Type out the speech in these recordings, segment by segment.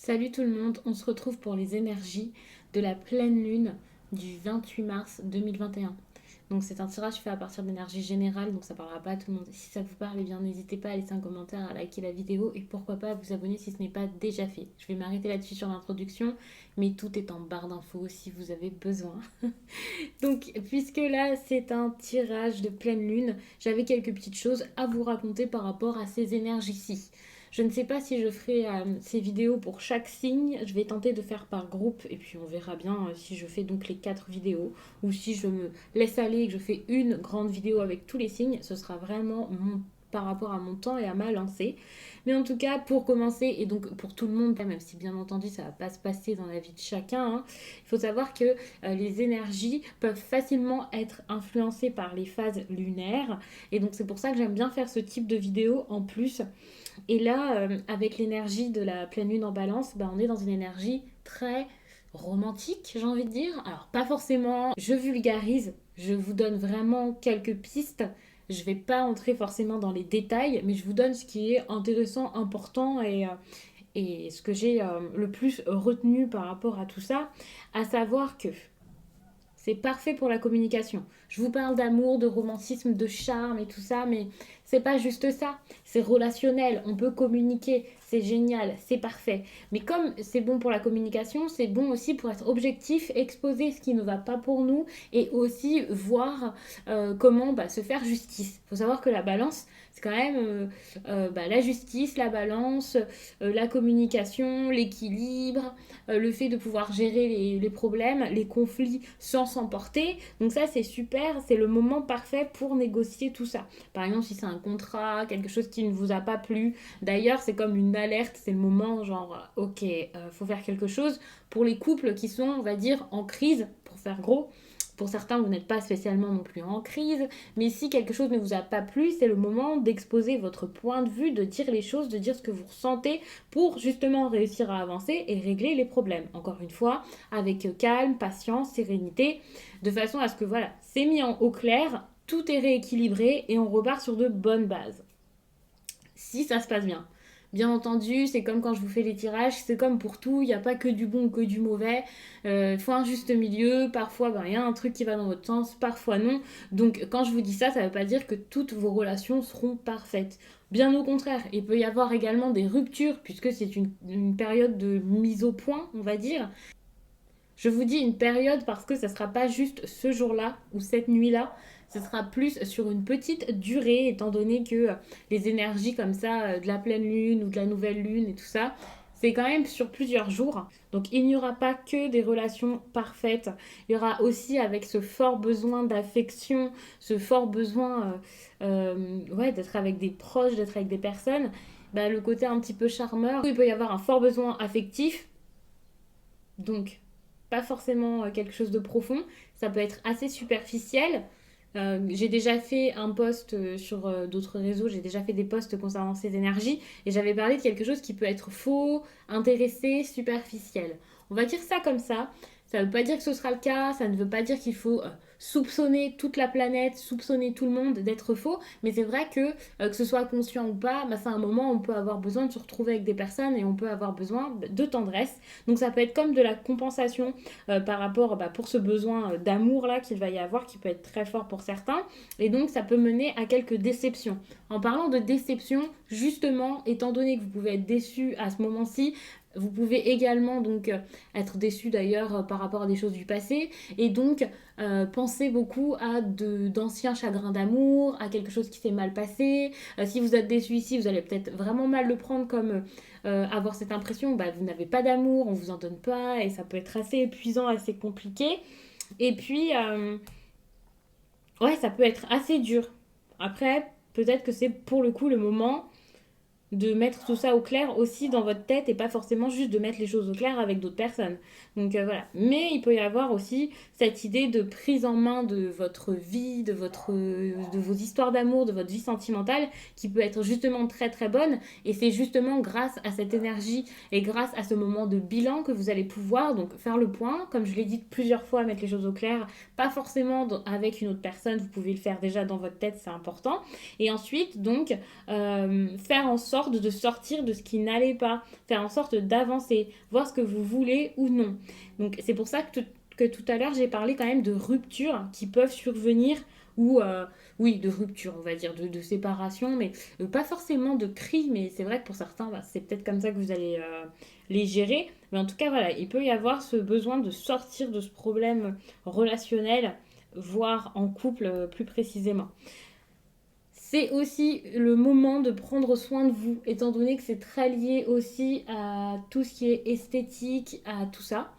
Salut tout le monde, on se retrouve pour les énergies de la pleine lune du 28 mars 2021. Donc c'est un tirage fait à partir d'énergie générale, donc ça parlera pas à tout le monde. Si ça vous parle, eh bien n'hésitez pas à laisser un commentaire, à liker la vidéo et pourquoi pas à vous abonner si ce n'est pas déjà fait. Je vais m'arrêter là-dessus sur l'introduction, mais tout est en barre d'infos si vous avez besoin. Donc puisque là c'est un tirage de pleine lune, j'avais quelques petites choses à vous raconter par rapport à ces énergies-ci. Je ne sais pas si je ferai ces vidéos pour chaque signe. Je vais tenter de faire par groupe et puis on verra bien si je fais donc les 4 vidéos ou si je me laisse aller et que je fais une grande vidéo avec tous les signes. Ce sera vraiment par rapport à mon temps et à ma lancée. Mais en tout cas, pour commencer, et donc pour tout le monde, même si bien entendu ça ne va pas se passer dans la vie de chacun, hein, il faut savoir que les énergies peuvent facilement être influencées par les phases lunaires. Et donc c'est pour ça que j'aime bien faire ce type de vidéo en plus. Et là, avec l'énergie de la pleine lune en balance, bah, on est dans une énergie très romantique, j'ai envie de dire. Alors, pas forcément, je vulgarise, je vous donne vraiment quelques pistes. Je vais pas entrer forcément dans les détails, mais je vous donne ce qui est intéressant, important et ce que j'ai le plus retenu par rapport à tout ça, à savoir que c'est parfait pour la communication. Je vous parle d'amour, de romantisme, de charme et tout ça, mais c'est pas juste ça. C'est relationnel, on peut communiquer, c'est génial, c'est parfait. Mais comme c'est bon pour la communication, c'est bon aussi pour être objectif, exposer ce qui ne va pas pour nous et aussi voir comment se faire justice. Il faut savoir que la balance, c'est quand même la justice, la balance, la communication, l'équilibre, le fait de pouvoir gérer les problèmes, les conflits sans s'emporter. Donc ça, c'est super, c'est le moment parfait pour négocier tout ça. Par exemple, si c'est un contrat, quelque chose qui ne vous a pas plu. D'ailleurs, c'est comme une alerte, c'est le moment genre, ok, faut faire quelque chose. Pour les couples qui sont, on va dire, en crise, pour faire gros, pour certains, vous n'êtes pas spécialement non plus en crise, mais si quelque chose ne vous a pas plu, c'est le moment d'exposer votre point de vue, de dire les choses, de dire ce que vous ressentez pour justement réussir à avancer et régler les problèmes. Encore une fois, avec calme, patience, sérénité, de façon à ce que voilà, c'est mis en au clair, tout est rééquilibré et on repart sur de bonnes bases. Si ça se passe bien. Bien entendu, c'est comme quand je vous fais les tirages, c'est comme pour tout, il n'y a pas que du bon ou que du mauvais. Il faut un juste milieu, parfois il y a un truc qui va dans votre sens, parfois non. Donc quand je vous dis ça, ça ne veut pas dire que toutes vos relations seront parfaites. Bien au contraire, il peut y avoir également des ruptures, puisque c'est une période de mise au point, on va dire. Je vous dis une période parce que ça ne sera pas juste ce jour-là ou cette nuit-là, ce sera plus sur une petite durée, étant donné que les énergies comme ça, de la pleine lune ou de la nouvelle lune et tout ça, c'est quand même sur plusieurs jours. Donc il n'y aura pas que des relations parfaites, il y aura aussi avec ce fort besoin d'affection, ce fort besoin ouais, d'être avec des proches, d'être avec des personnes, le côté un petit peu charmeur. Il peut y avoir un fort besoin affectif, donc pas forcément quelque chose de profond, ça peut être assez superficiel. J'ai déjà fait un post sur d'autres réseaux, j'ai déjà fait des posts concernant ces énergies et j'avais parlé de quelque chose qui peut être faux, intéressé, superficiel. On va dire ça comme ça. Ça ne veut pas dire que ce sera le cas, ça ne veut pas dire qu'il faut soupçonner toute la planète, soupçonner tout le monde d'être faux, mais c'est vrai que ce soit conscient ou pas, c'est un moment où on peut avoir besoin de se retrouver avec des personnes et on peut avoir besoin de tendresse. Donc ça peut être comme de la compensation par rapport pour ce besoin d'amour là qu'il va y avoir, qui peut être très fort pour certains, et donc ça peut mener à quelques déceptions. En parlant de déception, justement, étant donné que vous pouvez être déçu à ce moment-ci, vous pouvez également donc être déçu d'ailleurs par rapport à des choses du passé et donc penser beaucoup à d'anciens chagrins d'amour, à quelque chose qui s'est mal passé. Si vous êtes déçu ici, vous allez peut-être vraiment mal le prendre comme avoir cette impression vous n'avez pas d'amour, on vous en donne pas et ça peut être assez épuisant, assez compliqué. Et puis ouais, ça peut être assez dur. Après, peut-être que c'est pour le coup le moment de mettre tout ça au clair aussi dans votre tête et pas forcément juste de mettre les choses au clair avec d'autres personnes. Donc voilà. Mais il peut y avoir aussi cette idée de prise en main de votre vie, de vos histoires d'amour, de votre vie sentimentale qui peut être justement très très bonne. Et c'est justement grâce à cette énergie et grâce à ce moment de bilan que vous allez pouvoir donc faire le point. Comme je l'ai dit plusieurs fois, mettre les choses au clair, pas forcément avec une autre personne, vous pouvez le faire déjà dans votre tête, c'est important. Et ensuite donc faire en sorte sorte de sortir de ce qui n'allait pas, faire en sorte d'avancer, voir ce que vous voulez ou non. Donc c'est pour ça que tout à l'heure j'ai parlé quand même de ruptures qui peuvent survenir ou oui, de rupture, on va dire, de séparation, mais pas forcément de cris, mais c'est vrai que pour certains, bah, c'est peut-être comme ça que vous allez les gérer. Mais en tout cas, voilà, il peut y avoir ce besoin de sortir de ce problème relationnel, voire en couple plus précisément. C'est aussi le moment de prendre soin de vous, étant donné que c'est très lié aussi à tout ce qui est esthétique, à tout ça.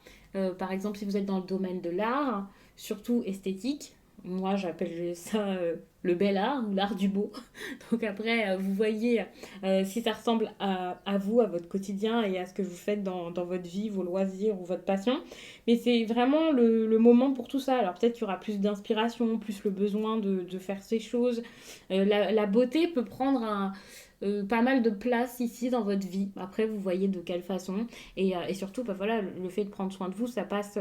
Par exemple, si vous êtes dans le domaine de l'art, surtout esthétique, moi j'appelle ça le bel art ou l'art du beau. Donc après, vous voyez si ça ressemble à vous, à votre quotidien et à ce que vous faites dans votre vie, vos loisirs ou votre passion. Mais c'est vraiment le moment pour tout ça. Alors peut-être qu'il y aura plus d'inspiration, plus le besoin de faire ces choses. La beauté peut prendre pas mal de place ici dans votre vie. Après, vous voyez de quelle façon. Et surtout, bah, voilà, le fait de prendre soin de vous, ça passe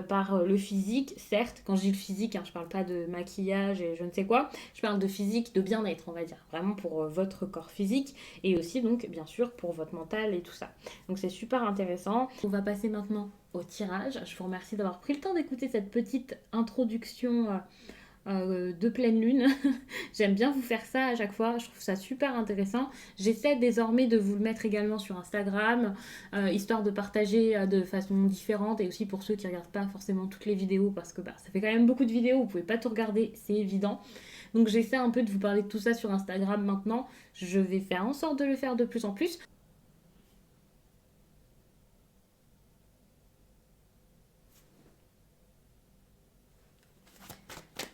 par le physique, certes. Quand je dis le physique, hein, je parle pas de maquillage et je ne sais quoi. Je parle de physique, de bien-être, on va dire. Vraiment pour votre corps physique. Et aussi, donc, bien sûr, pour votre mental et tout ça. Donc, c'est super intéressant. On va passer maintenant au tirage. Je vous remercie d'avoir pris le temps d'écouter cette petite introduction de pleine lune. J'aime bien vous faire ça à chaque fois, je trouve ça super intéressant. J'essaie désormais de vous le mettre également sur Instagram, histoire de partager de façon différente et aussi pour ceux qui ne regardent pas forcément toutes les vidéos parce que bah, ça fait quand même beaucoup de vidéos, vous ne pouvez pas tout regarder, c'est évident. Donc j'essaie un peu de vous parler de tout ça sur Instagram maintenant. Je vais faire en sorte de le faire de plus en plus.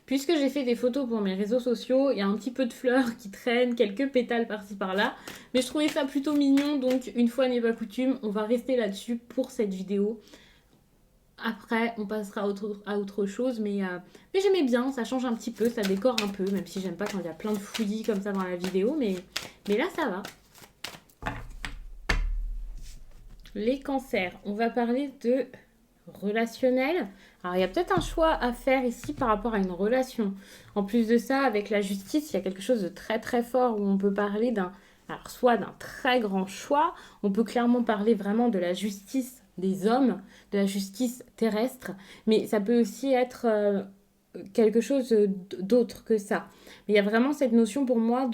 Puisque j'ai fait des photos pour mes réseaux sociaux, il y a un petit peu de fleurs qui traînent, quelques pétales par-ci par-là. Mais je trouvais ça plutôt mignon, donc une fois n'est pas coutume, on va rester là-dessus pour cette vidéo. Après, on passera à autre chose, mais j'aimais bien, ça change un petit peu, ça décore un peu, même si j'aime pas quand il y a plein de fouillis comme ça dans la vidéo, mais là ça va. Les cancers, on va parler de relationnel. Alors, il y a peut-être un choix à faire ici par rapport à une relation. En plus de ça, avec la justice, il y a quelque chose de très très fort où on peut parler alors soit d'un très grand choix, on peut clairement parler vraiment de la justice des hommes, de la justice terrestre, mais ça peut aussi être quelque chose d'autre que ça. Mais il y a vraiment cette notion pour moi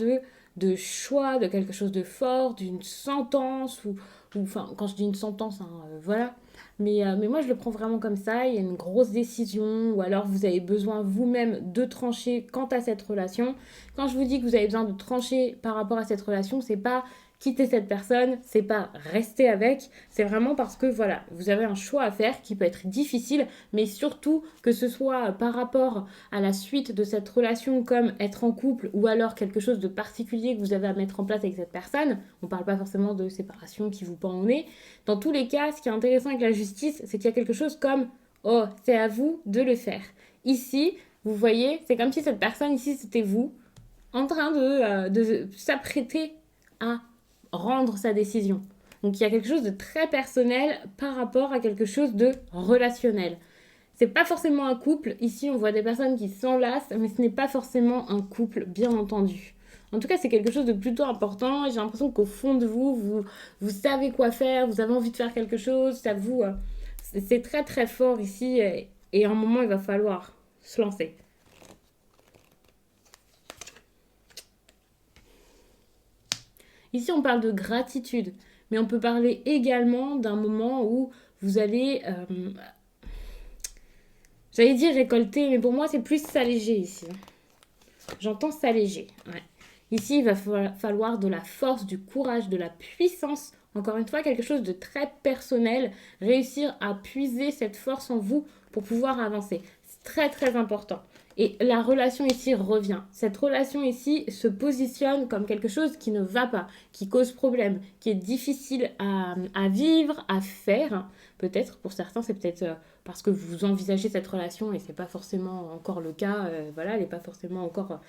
de choix, de quelque chose de fort, d'une sentence, ou enfin, quand je dis une sentence, hein, voilà. Mais moi, je le prends vraiment comme ça. Il y a une grosse décision, ou alors vous avez besoin vous-même de trancher quant à cette relation. Quand je vous dis que vous avez besoin de trancher par rapport à cette relation, c'est pas quitter cette personne, c'est pas rester avec, c'est vraiment parce que voilà, vous avez un choix à faire qui peut être difficile, mais surtout que ce soit par rapport à la suite de cette relation comme être en couple ou alors quelque chose de particulier que vous avez à mettre en place avec cette personne, on parle pas forcément de séparation qui vous pend au nez, dans tous les cas, ce qui est intéressant avec la justice, c'est qu'il y a quelque chose comme « Oh, c'est à vous de le faire ». Ici, vous voyez, c'est comme si cette personne ici, c'était vous, en train de s'apprêter à rendre sa décision. Donc il y a quelque chose de très personnel par rapport à quelque chose de relationnel. C'est pas forcément un couple. Ici, on voit des personnes qui s'enlacent, mais ce n'est pas forcément un couple, bien entendu. En tout cas, c'est quelque chose de plutôt important. J'ai l'impression qu'au fond de vous savez quoi faire, vous avez envie de faire quelque chose. Ça vous, c'est très très fort ici. Et à un moment, il va falloir se lancer. Ici, on parle de gratitude, mais on peut parler également d'un moment où vous allez, j'allais dire récolter, mais pour moi, c'est plus s'alléger ici. J'entends s'alléger. Ouais. Ici, il va falloir de la force, du courage, de la puissance. Encore une fois, quelque chose de très personnel. Réussir à puiser cette force en vous pour pouvoir avancer. C'est très, très important. Et la relation ici revient. Cette relation ici se positionne comme quelque chose qui ne va pas, qui cause problème, qui est difficile à vivre, à faire. Peut-être, pour certains, c'est peut-être parce que vous envisagez cette relation et c'est pas forcément encore le cas. Voilà, elle n'est pas forcément encore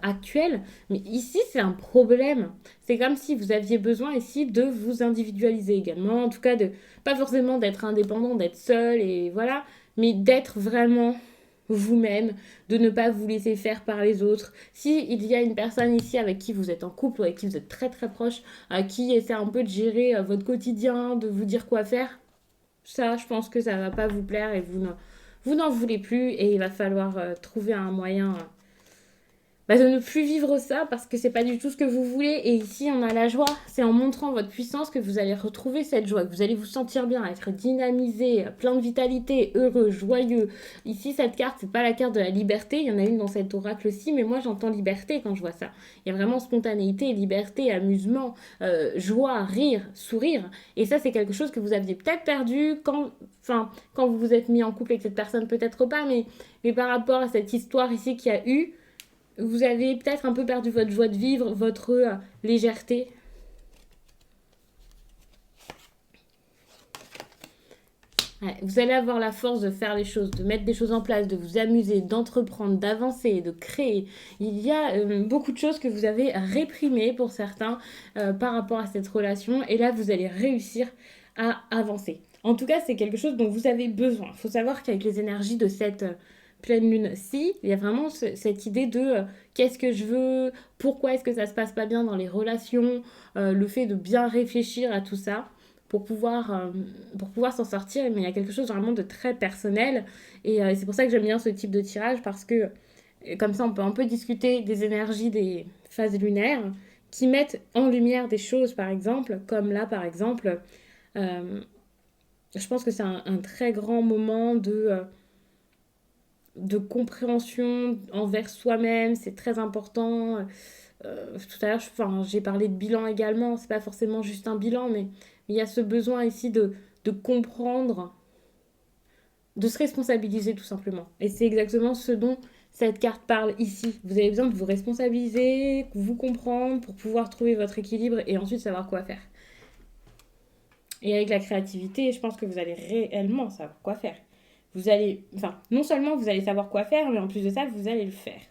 actuelle. Mais ici, c'est un problème. C'est comme si vous aviez besoin ici de vous individualiser également. En tout cas, pas forcément d'être indépendant, d'être seul et voilà, mais d'être vraiment vous-même, de ne pas vous laisser faire par les autres. Si il y a une personne ici avec qui vous êtes en couple ou avec qui vous êtes très très proche, qui essaie un peu de gérer votre quotidien, de vous dire quoi faire, ça, je pense que ça va pas vous plaire et vous n'en voulez plus et il va falloir trouver un moyen de ne plus vivre ça parce que c'est pas du tout ce que vous voulez. Et ici, on a la joie. C'est en montrant votre puissance que vous allez retrouver cette joie, que vous allez vous sentir bien, être dynamisé, plein de vitalité, heureux, joyeux. Ici, cette carte, c'est pas la carte de la liberté. Il y en a une dans cet oracle aussi, mais moi, j'entends liberté quand je vois ça. Il y a vraiment spontanéité, liberté, amusement, joie, rire, sourire. Et ça, c'est quelque chose que vous aviez peut-être perdu quand vous vous êtes mis en couple avec cette personne, peut-être pas, mais par rapport à cette histoire ici qu'il y a eu, vous avez peut-être un peu perdu votre joie de vivre, votre légèreté. Ouais, vous allez avoir la force de faire les choses, de mettre des choses en place, de vous amuser, d'entreprendre, d'avancer, de créer. Il y a beaucoup de choses que vous avez réprimées pour certains par rapport à cette relation. Et là, vous allez réussir à avancer. En tout cas, c'est quelque chose dont vous avez besoin. Il faut savoir qu'avec les énergies de cette pleine lune-ci, il y a vraiment cette idée de qu'est-ce que je veux, pourquoi est-ce que ça se passe pas bien dans les relations, le fait de bien réfléchir à tout ça pour pouvoir s'en sortir. Mais il y a quelque chose vraiment de très personnel. Et c'est pour ça que j'aime bien ce type de tirage parce que comme ça, on peut un peu discuter des énergies des phases lunaires qui mettent en lumière des choses, par exemple, comme là, par exemple, euh, je pense que c'est un très grand moment de compréhension envers soi-même, c'est très important. Tout à l'heure, j'ai parlé de bilan également, c'est pas forcément juste un bilan, mais il y a ce besoin ici de comprendre, de se responsabiliser tout simplement. Et c'est exactement ce dont cette carte parle ici. Vous avez besoin de vous responsabiliser, vous comprendre pour pouvoir trouver votre équilibre et ensuite savoir quoi faire. Et avec la créativité, je pense que vous allez réellement savoir quoi faire. Non seulement vous allez savoir quoi faire, mais en plus de ça, vous allez le faire.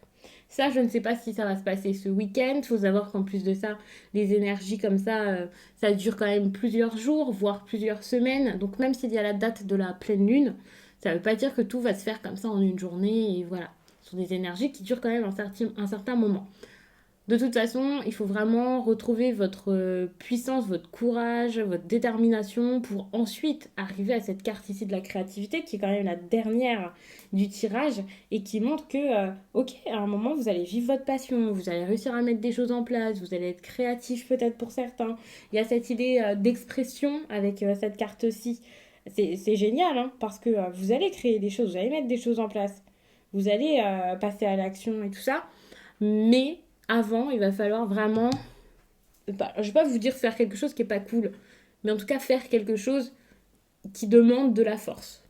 Ça, je ne sais pas si ça va se passer ce week-end. Il faut savoir qu'en plus de ça, les énergies comme ça dure quand même plusieurs jours, voire plusieurs semaines. Donc même s'il y a la date de la pleine lune, ça ne veut pas dire que tout va se faire comme ça en une journée. Et voilà, ce sont des énergies qui durent quand même un certain moment. De toute façon, il faut vraiment retrouver votre puissance, votre courage, votre détermination pour ensuite arriver à cette carte ici de la créativité qui est quand même la dernière du tirage et qui montre que, ok, à un moment, vous allez vivre votre passion, vous allez réussir à mettre des choses en place, vous allez être créatif peut-être pour certains. Il y a cette idée d'expression avec cette carte-ci. C'est génial hein, parce que vous allez créer des choses, vous allez mettre des choses en place, vous allez passer à l'action et tout ça. Mais avant, il va falloir vraiment, je vais pas vous dire faire quelque chose qui est pas cool, mais en tout cas faire quelque chose qui demande de la force.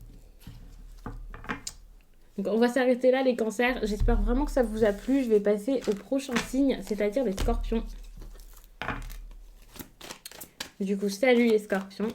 Donc on va s'arrêter là les cancers. J'espère vraiment que ça vous a plu. Je vais passer au prochain signe, c'est-à-dire les scorpions. Du coup, salut les scorpions.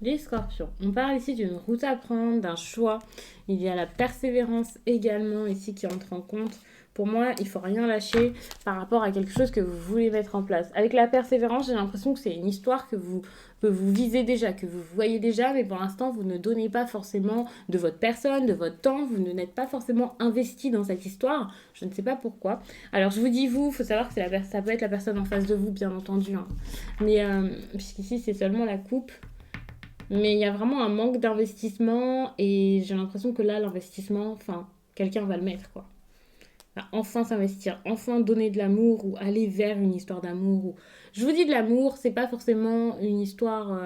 Les scorpions, on parle ici d'une route à prendre, d'un choix. Il y a la persévérance également ici qui entre en compte. Pour moi, il ne faut rien lâcher par rapport à quelque chose que vous voulez mettre en place. Avec la persévérance, j'ai l'impression que c'est une histoire que vous visez déjà, que vous voyez déjà, mais pour l'instant, vous ne donnez pas forcément de votre personne, de votre temps, vous ne n'êtes pas forcément investi dans cette histoire. Je ne sais pas pourquoi. Alors, je vous dis vous, il faut savoir que ça peut être la personne en face de vous, bien entendu. Hein. Mais puisqu'ici, c'est seulement la coupe. Mais il y a vraiment un manque d'investissement et j'ai l'impression que là, l'investissement, quelqu'un va le mettre, quoi. va enfin s'investir, enfin donner de l'amour ou aller vers une histoire d'amour. Je vous dis de l'amour, c'est pas forcément une histoire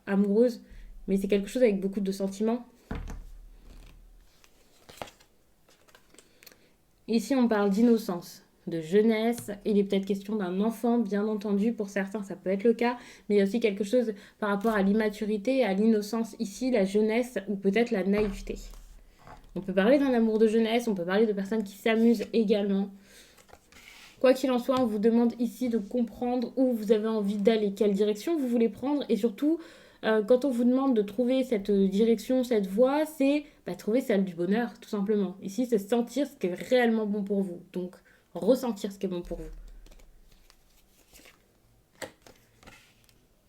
amoureuse, mais c'est quelque chose avec beaucoup de sentiments. Ici, on parle d'innocence, de jeunesse. Il est peut-être question d'un enfant, bien entendu. Pour certains, ça peut être le cas. Mais il y a aussi quelque chose par rapport à l'immaturité, à l'innocence. Ici, la jeunesse ou peut-être la naïveté. On peut parler d'un amour de jeunesse, on peut parler de personnes qui s'amusent également. Quoi qu'il en soit, on vous demande ici de comprendre où vous avez envie d'aller, quelle direction vous voulez prendre et surtout, quand on vous demande de trouver cette direction, cette voie, c'est trouver celle du bonheur, tout simplement. Ici, c'est sentir ce qui est réellement bon pour vous. Donc, ressentir ce qui est bon pour vous.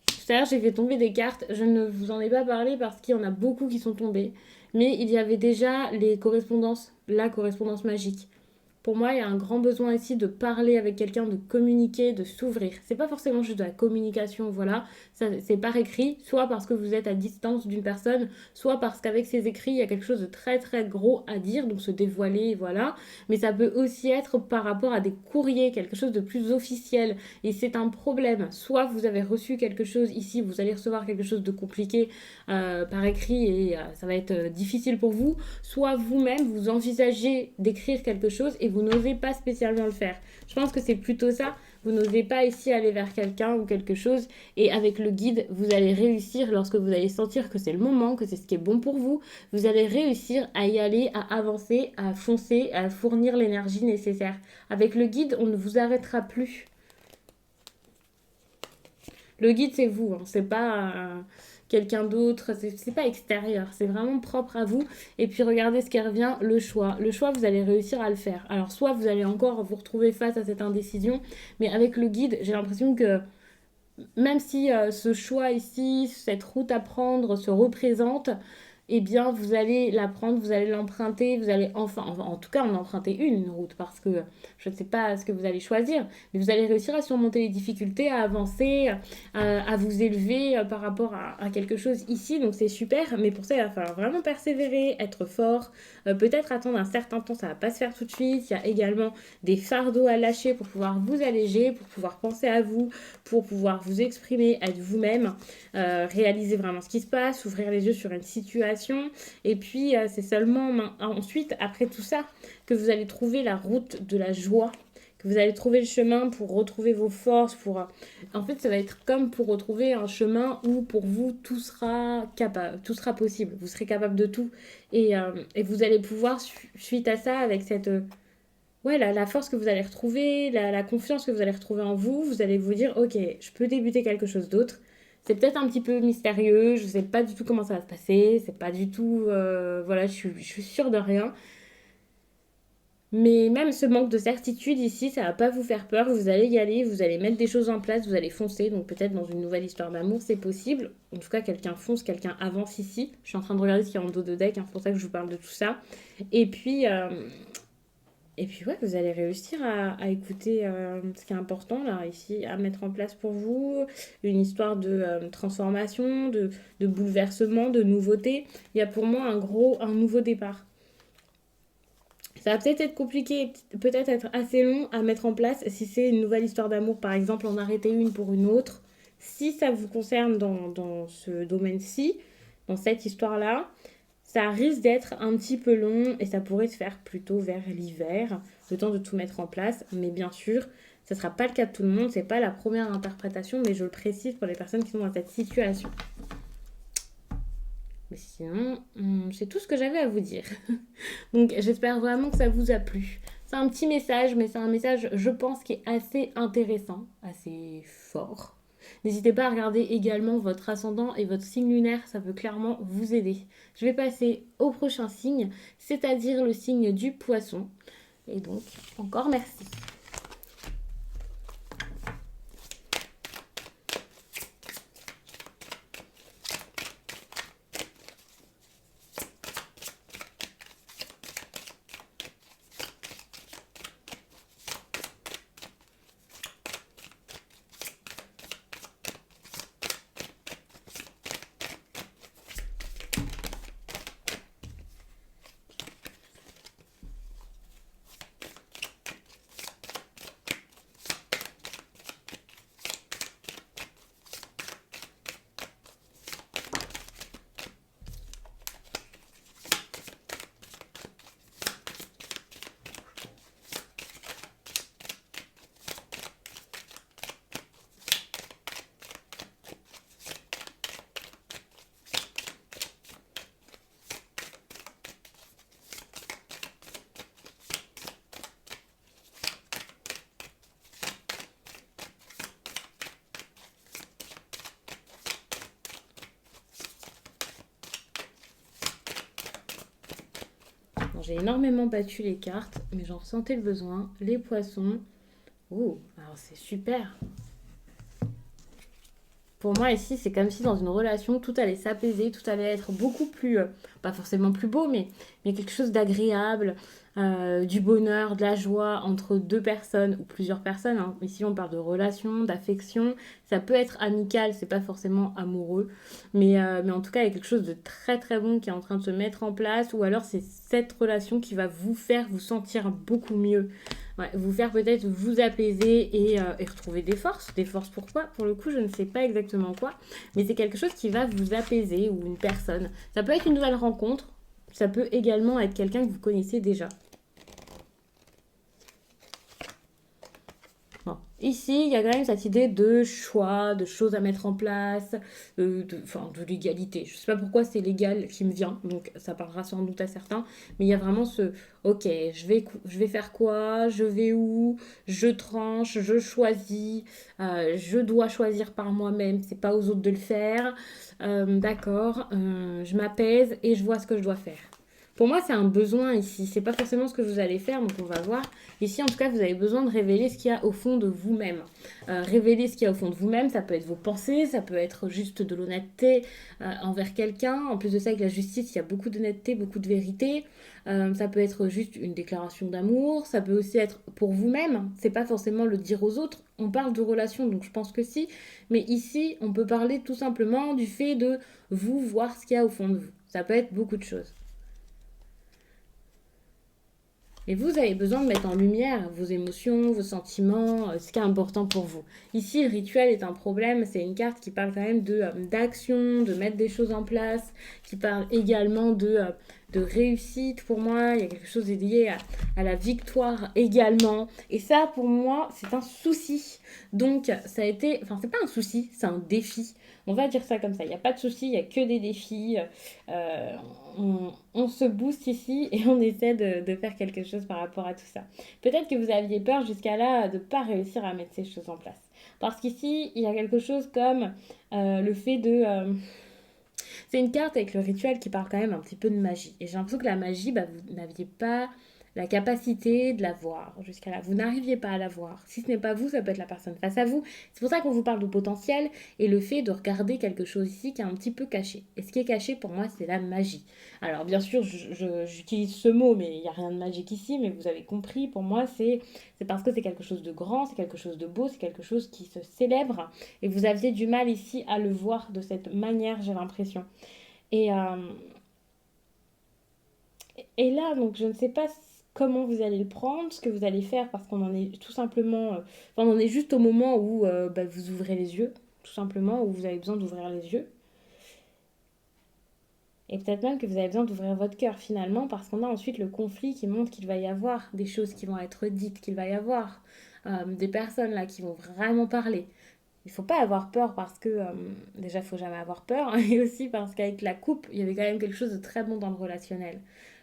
Tout à l'heure, j'ai fait tomber des cartes. Je ne vous en ai pas parlé parce qu'il y en a beaucoup qui sont tombées. Mais il y avait déjà les correspondances, la correspondance magique. Pour moi, il y a un grand besoin ici de parler avec quelqu'un, de communiquer, de s'ouvrir. C'est pas forcément juste de la communication, voilà. Ça, c'est par écrit, soit parce que vous êtes à distance d'une personne, soit parce qu'avec ces écrits, il y a quelque chose de très très gros à dire, donc se dévoiler, voilà. Mais ça peut aussi être par rapport à des courriers, quelque chose de plus officiel. Et c'est un problème. Soit vous avez reçu quelque chose ici, vous allez recevoir quelque chose de compliqué par écrit et ça va être difficile pour vous, soit vous-même vous envisagez d'écrire quelque chose et vous n'osez pas spécialement le faire. Je pense que c'est plutôt ça. Vous n'osez pas ici aller vers quelqu'un ou quelque chose et avec le guide, vous allez réussir lorsque vous allez sentir que c'est le moment, que c'est ce qui est bon pour vous. Vous allez réussir à y aller, à avancer, à foncer, à fournir l'énergie nécessaire. Avec le guide, on ne vous arrêtera plus. Le guide, c'est vous, hein. C'est pas quelqu'un d'autre, c'est pas extérieur, c'est vraiment propre à vous. Et puis regardez ce qui revient, le choix. Le choix, vous allez réussir à le faire. Alors soit vous allez encore vous retrouver face à cette indécision, mais avec le guide, j'ai l'impression que même si ce choix ici, cette route à prendre se représente, eh bien, vous allez la prendre, vous allez l'emprunter, vous allez enfin, en tout cas, en emprunter une route, parce que je ne sais pas ce que vous allez choisir, mais vous allez réussir à surmonter les difficultés, à avancer, à vous élever par rapport à quelque chose ici, donc c'est super, mais pour ça, il va falloir vraiment persévérer, être fort, peut-être attendre un certain temps, ça va pas se faire tout de suite, il y a également des fardeaux à lâcher pour pouvoir vous alléger, pour pouvoir penser à vous, pour pouvoir vous exprimer, être vous-même, réaliser vraiment ce qui se passe, ouvrir les yeux sur une situation. Et puis, c'est seulement ensuite, après tout ça, que vous allez trouver la route de la joie, que vous allez trouver le chemin pour retrouver vos forces. En fait, ça va être comme pour retrouver un chemin où pour vous, tout sera capable, tout sera possible. Vous serez capable de tout. Et vous allez pouvoir, suite à ça, avec cette... ouais, la force que vous allez retrouver, la confiance que vous allez retrouver en vous, vous allez vous dire, ok, je peux débuter quelque chose d'autre. C'est peut-être un petit peu mystérieux, je sais pas du tout comment ça va se passer, c'est pas du tout, voilà, je suis sûre de rien. Mais même ce manque de certitude ici, ça va pas vous faire peur, vous allez y aller, vous allez mettre des choses en place, vous allez foncer, donc peut-être dans une nouvelle histoire d'amour, c'est possible. En tout cas, quelqu'un fonce, quelqu'un avance ici. Je suis en train de regarder ce qu'il y a en dos de deck, hein, c'est pour ça que je vous parle de tout ça. Et puis, ouais, vous allez réussir à écouter ce qui est important là, ici, à mettre en place pour vous, une histoire de transformation, de bouleversement, de nouveauté. Il y a pour moi un nouveau départ. Ça va peut-être être compliqué, peut-être être assez long à mettre en place si c'est une nouvelle histoire d'amour, par exemple, en arrêter une pour une autre. Si ça vous concerne dans ce domaine-ci, dans cette histoire-là, ça risque d'être un petit peu long et ça pourrait se faire plutôt vers l'hiver, le temps de tout mettre en place. Mais bien sûr, ce ne sera pas le cas de tout le monde, c'est pas la première interprétation, mais je le précise pour les personnes qui sont dans cette situation. Mais sinon, c'est tout ce que j'avais à vous dire. Donc j'espère vraiment que ça vous a plu. C'est un petit message, mais c'est un message, je pense, qui est assez intéressant, assez fort. N'hésitez pas à regarder également votre ascendant et votre signe lunaire, ça peut clairement vous aider. Je vais passer au prochain signe, c'est-à-dire le signe du poisson. Et donc, encore merci. Bon, j'ai énormément battu les cartes, mais j'en ressentais le besoin. Les poissons. Oh, alors c'est super. Pour moi, ici, c'est comme si dans une relation, tout allait s'apaiser, tout allait être beaucoup plus, pas forcément plus beau, mais quelque chose d'agréable, du bonheur, de la joie entre deux personnes ou plusieurs personnes, hein. Ici, on parle de relation, d'affection. Ça peut être amical, c'est pas forcément amoureux, mais en tout cas, il y a quelque chose de très très bon qui est en train de se mettre en place, ou alors c'est cette relation qui va vous faire vous sentir beaucoup mieux. Ouais, vous faire peut-être vous apaiser et retrouver des forces. Des forces pourquoi? Pour le coup, je ne sais pas exactement quoi, mais c'est quelque chose qui va vous apaiser ou une personne. Ça peut être une nouvelle rencontre, ça peut également être quelqu'un que vous connaissez déjà. Bon. Ici, il y a quand même cette idée de choix, de choses à mettre en place, enfin, de légalité. Je ne sais pas pourquoi c'est légal qui me vient, donc ça parlera sans doute à certains, mais il y a vraiment ce, ok, je vais faire quoi, je vais où, je tranche, je choisis, je dois choisir par moi-même, c'est pas aux autres de le faire. D'accord, je m'apaise et je vois ce que je dois faire. Pour moi, c'est un besoin ici. C'est pas forcément ce que vous allez faire, donc on va voir. Ici, en tout cas, vous avez besoin de révéler ce qu'il y a au fond de vous-même. Révéler ce qu'il y a au fond de vous-même, ça peut être vos pensées, ça peut être juste de l'honnêteté envers quelqu'un. En plus de ça, avec la justice, il y a beaucoup d'honnêteté, beaucoup de vérité. Ça peut être juste une déclaration d'amour. Ça peut aussi être pour vous-même. C'est pas forcément le dire aux autres. On parle de relation, donc je pense que si. Mais ici, on peut parler tout simplement du fait de vous voir ce qu'il y a au fond de vous. Ça peut être beaucoup de choses. Et vous avez besoin de mettre en lumière vos émotions, vos sentiments, ce qui est important pour vous. Ici, le rituel est un problème. C'est une carte qui parle quand même d'action, de mettre des choses en place, qui parle également de réussite pour moi. Il y a quelque chose lié à la victoire également. Et ça, pour moi, c'est un souci. Donc, ça a été... Enfin, c'est pas un souci, c'est un défi. On va dire ça comme ça. Il n'y a pas de souci, il n'y a que des défis. Euh, on se booste ici et on essaie de faire quelque chose par rapport à tout ça. Peut-être que vous aviez peur jusqu'à là de ne pas réussir à mettre ces choses en place. Parce qu'ici, il y a quelque chose comme le fait de... c'est une carte avec le rituel qui parle quand même un petit peu de magie. Et j'ai l'impression que la magie, bah, vous n'aviez pas la capacité de la voir jusqu'à là. Vous n'arriviez pas à la voir. Si ce n'est pas vous, ça peut être la personne face à vous. C'est pour ça qu'on vous parle de potentiel et le fait de regarder quelque chose ici qui est un petit peu caché. Et ce qui est caché pour moi, c'est la magie. Alors bien sûr, j'utilise ce mot, mais il n'y a rien de magique ici, mais vous avez compris, pour moi, c'est parce que c'est quelque chose de grand, c'est quelque chose de beau, c'est quelque chose qui se célèbre. Et vous aviez du mal ici à le voir de cette manière, j'ai l'impression. Et, euh, et là, donc, je ne sais pas comment vous allez le prendre, ce que vous allez faire, parce qu'on en est tout simplement... enfin, on en est juste au moment où bah, vous ouvrez les yeux, tout simplement, où vous avez besoin d'ouvrir les yeux. Et peut-être même que vous avez besoin d'ouvrir votre cœur finalement, parce qu'on a ensuite le conflit qui montre qu'il va y avoir des choses qui vont être dites, qu'il va y avoir des personnes là qui vont vraiment parler. Il ne faut pas avoir peur parce que, déjà, il ne faut jamais avoir peur. Et aussi parce qu'avec la coupe, il y avait quand même quelque chose de très bon dans le relationnel.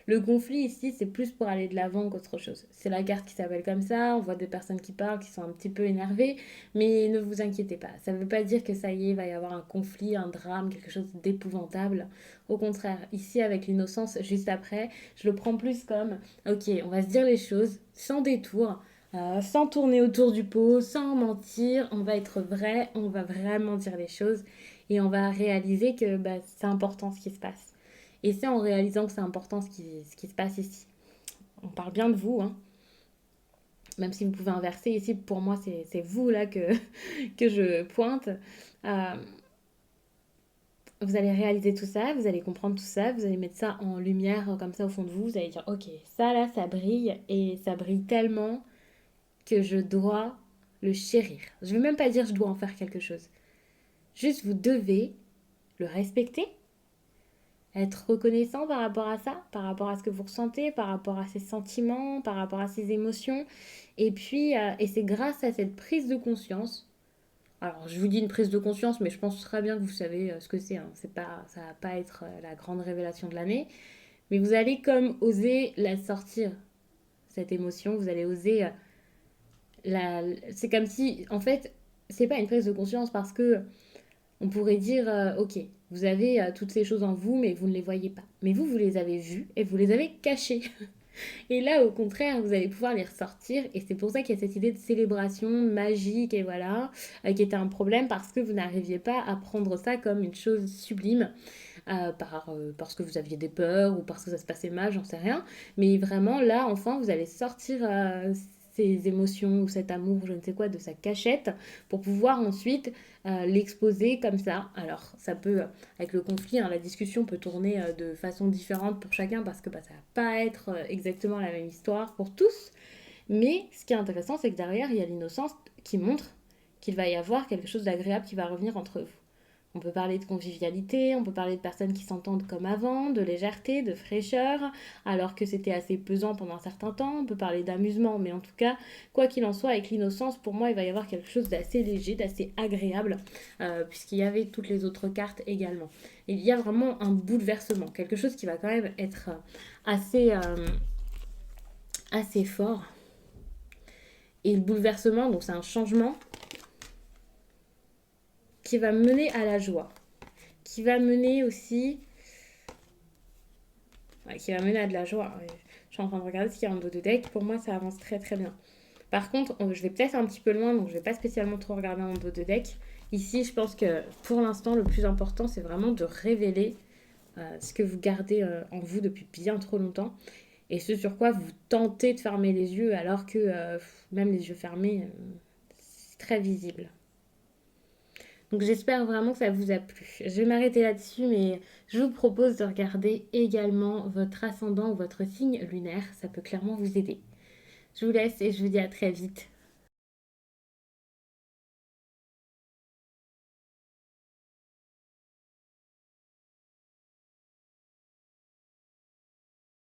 Le conflit ici, c'est plus pour aller de l'avant qu'autre chose. C'est la carte qui s'appelle comme ça, on voit des personnes qui parlent, qui sont un petit peu énervées, mais ne vous inquiétez pas. Ça ne veut pas dire que ça y est, il va y avoir un conflit, un drame, quelque chose d'épouvantable. Au contraire, ici, avec l'innocence, juste après, je le prends plus comme, ok, on va se dire les choses sans détour, sans tourner autour du pot, sans mentir, on va être vrai, on va vraiment dire les choses et on va réaliser que bah, c'est important ce qui se passe. Et c'est en réalisant que c'est important ce qui se passe ici. On parle bien de vous, hein. Même si vous pouvez inverser, ici pour moi c'est vous là que je pointe. Euh, vous allez réaliser tout ça, vous allez comprendre tout ça, vous allez mettre ça en lumière comme ça au fond de vous, vous allez dire ok, ça là ça brille et ça brille tellement que je dois le chérir. Je ne vais même pas dire je dois en faire quelque chose. Juste vous devez le respecter, être reconnaissant par rapport à ça, par rapport à ce que vous ressentez, par rapport à ses sentiments, par rapport à ses émotions. Et puis, et c'est grâce à cette prise de conscience. Alors, je vous dis une prise de conscience, mais je pense très bien que vous savez ce que c'est, hein. C'est pas, ça va pas être la grande révélation de l'année. Mais vous allez comme oser la sortir, cette émotion. Vous allez oser c'est comme si, en fait, c'est pas une prise de conscience parce que on pourrait dire, ok, Vous avez toutes ces choses en vous, mais vous ne les voyez pas. Mais vous les avez vues et vous les avez cachées. Et là, au contraire, vous allez pouvoir les ressortir. Et c'est pour ça qu'il y a cette idée de célébration magique, et voilà, qui était un problème parce que vous n'arriviez pas à prendre ça comme une chose sublime, parce que vous aviez des peurs ou parce que ça se passait mal, j'en sais rien. Mais vraiment, là, enfin, vous allez sortir ces émotions ou cet amour, je ne sais quoi, de sa cachette pour pouvoir ensuite l'exposer comme ça. Alors, ça peut, avec le conflit, hein, la discussion peut tourner de façon différente pour chacun parce que bah, ça va pas être exactement la même histoire pour tous. Mais ce qui est intéressant, c'est que derrière, il y a l'innocence qui montre qu'il va y avoir quelque chose d'agréable qui va revenir entre vous. On peut parler de convivialité, on peut parler de personnes qui s'entendent comme avant, de légèreté, de fraîcheur, alors que c'était assez pesant pendant un certain temps. On peut parler d'amusement, mais en tout cas, quoi qu'il en soit, avec l'innocence, pour moi, il va y avoir quelque chose d'assez léger, d'assez agréable, puisqu'il y avait toutes les autres cartes également. Il y a vraiment un bouleversement, quelque chose qui va quand même être assez, assez fort. Et le bouleversement, donc c'est un changement qui va mener à la joie, qui va mener aussi qui va mener à de la joie. Ouais. Je suis en train de regarder ce qu'il y a en dos de deck. Pour moi, ça avance très très bien. Par contre, je vais peut-être un petit peu loin, donc je vais pas spécialement trop regarder en dos de deck. Ici, je pense que pour l'instant, le plus important, c'est vraiment de révéler ce que vous gardez en vous depuis bien trop longtemps. Et ce sur quoi vous tentez de fermer les yeux, alors que même les yeux fermés, c'est très visible. Donc j'espère vraiment que ça vous a plu. Je vais m'arrêter là-dessus, mais je vous propose de regarder également votre ascendant ou votre signe lunaire. Ça peut clairement vous aider. Je vous laisse et je vous dis à très vite.